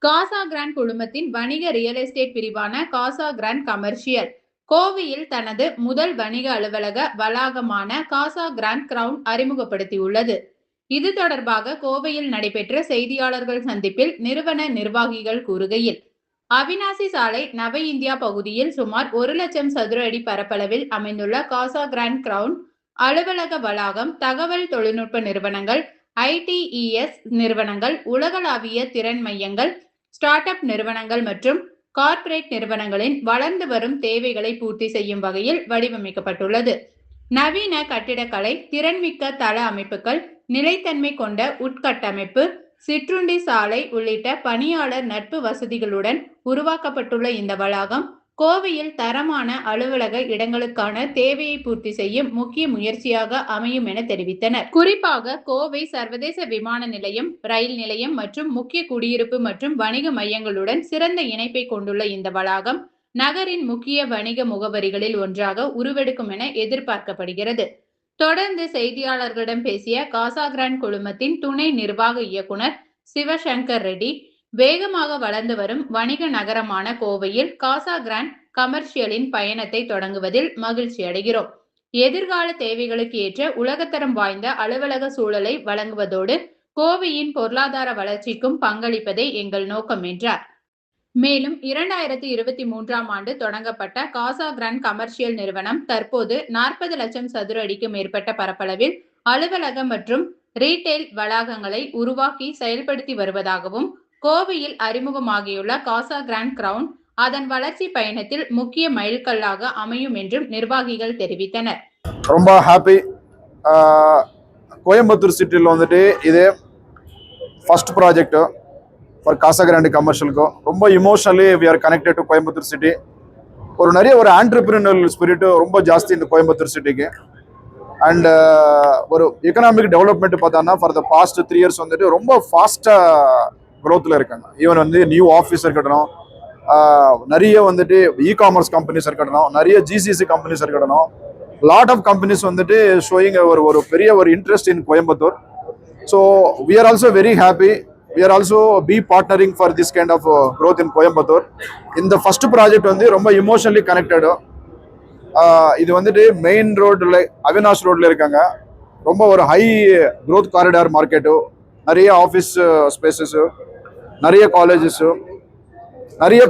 காசா grand குழுமத்தின் வணிக real estate பிரிவான காசா கிராண்ட் கமர்ஷியல் கோவையில் தனது முதல் வணிக அலுவலக வளாகமான காசா கிராண்ட் கிரவுன் அறிமுகப்படுத்தியுள்ளது. இது தொடர்பாக கோவையில் நடைபெற்ற செய்தியாளர்கள் சந்திப்பில் நிறுவன நிர்வாகிகள் கூறுகையில், அவினாசி சாலை நவ இந்தியா பகுதியில் சுமார் 1,00,000 சதுர அடி பரப்பளவில் அமைந்துள்ள காசா கிராண்ட் கிரவுன் அலுவலக வளாகம் தகவல் தொழில்நுட்ப நிறுவனங்கள், ஐடிஇஎஸ் நிறுவனங்கள், உலகளாவிய திறன் மையங்கள், ஸ்டார்ட் அப் நிறுவனங்கள் மற்றும் கார்ப்பரேட் நிறுவனங்களின் வளர்ந்து வரும் தேவைகளை பூர்த்தி செய்யும் வகையில் வடிவமைக்கப்பட்டுள்ளது. நவீன கட்டிடக்கலை, திறன்மிக்க தள அமைப்புகள், நிலைத்தன்மை கொண்ட உட்கட்டமைப்பு, சிற்றுண்டி சாலை உள்ளிட்ட பணியாளர் நட்பு வசதிகளுடன் உருவாக்கப்பட்டுள்ள இந்த வளாகம் கோவையில் தரமான அலுவலக இடங்களுக்கான தேவையை பூர்த்தி செய்யும் முக்கிய முயற்சியாக அமையும் என தெரிவித்தனர். குறிப்பாக கோவை சர்வதேச விமான நிலையம், ரயில் நிலையம் மற்றும் முக்கிய குடியிருப்பு மற்றும் வணிக மையங்களுடன் சிறந்த இணைப்பை கொண்டுள்ள இந்த வளாகம் நகரின் முக்கிய வணிக முகவரிகளில் ஒன்றாக உருவெடுக்கும் என எதிர்பார்க்கப்படுகிறது. தொடர்ந்து செய்தியாளர்களிடம் பேசிய காசா கிராண்ட் குழுமத்தின் துணை நிர்வாக இயக்குனர் சிவசங்கர் ரெட்டி, வேகமாக வளர்ந்து வரும் வணிக நகரமான கோவையில் காசா கிராண்ட் கமர்ஷியலின் பயணத்தை தொடங்குவதில் மகிழ்ச்சி அடைகிறோம். எதிர்கால தேவைகளுக்கு ஏற்ற உலகத்தரம் வாய்ந்த அலுவலக சூழலை வழங்குவதோடு கோவையின் பொருளாதார வளர்ச்சிக்கும் பங்களிப்பதே எங்கள் நோக்கம் என்றார். மேலும் 2023ஆம் ஆண்டு தொடங்கப்பட்ட காசா கிராண்ட் கமர்ஷியல் நிறுவனம் தற்போது 40 லட்சம் சதுர அடிக்கு மேற்பட்ட பரப்பளவில் அலுவலக மற்றும் ரீட்டைல் வளாகங்களை உருவாக்கி செயல்படுத்தி வருவதாகவும், கோவையில் அறிமுகமாகியுள்ள காசா கிராண்ட் கிரவுன் அதன் வளர்ச்சி பயணத்தில் முக்கிய மைல்கல்லாக அமையும் என்றும் நிர்வாகிகள் தெரிவித்தனர். ரொம்ப ஹாப்பி. கோயம்புத்தூர் சிட்டியில் வந்துட்டு இது first project for Casa Grand கமர்ஷியலுக்கும் ரொம்ப emotionally we are connected to Coimbatore city. நிறைய ஆண்டர்பிரினரியல் ஸ்பிரிட் ரொம்ப ஜாஸ்தி இந்த கோயம்புத்தூர் சிட்டிக்கு. அண்ட் ஒரு எக்கனாமிக் டெவலப்மெண்ட் பார்த்தோன்னா ஃபார் த பாஸ்ட் 3 இயர்ஸ் வந்துட்டு ரொம்ப ஃபாஸ்ட்டாக க்ரோத்தில் இருக்காங்க. ஈவன் நியூ ஆஃபீஸ் இருக்கட்டும், நிறைய வந்துட்டு இ-காமர்ஸ் கம்பெனிஸ் இருக்கட்டும், நிறைய ஜிசிசி கம்பெனிஸ் இருக்கட்டும், லாட் ஆஃப் கம்பெனிஸ் வந்துட்டு ஷோயிங் ஒரு பெரிய interest in Coimbatore. So we are also very happy. We are also be partnering for this kind of growth in Coimbatore. இந்த ஃபர்ஸ்ட் ப்ராஜெக்ட் வந்து ரொம்ப இமோஷனலி கனெக்டடு. இது வந்துட்டு மெயின் ரோட்ல அவினாஷ் ரோட்ல இருக்காங்க. ரொம்ப ஹை க்ரோத் காரிடார் மார்க்கெட்டு, நிறைய ஆஃபீஸ் ஸ்பேசஸ், நிறைய காலேஜஸ், நிறைய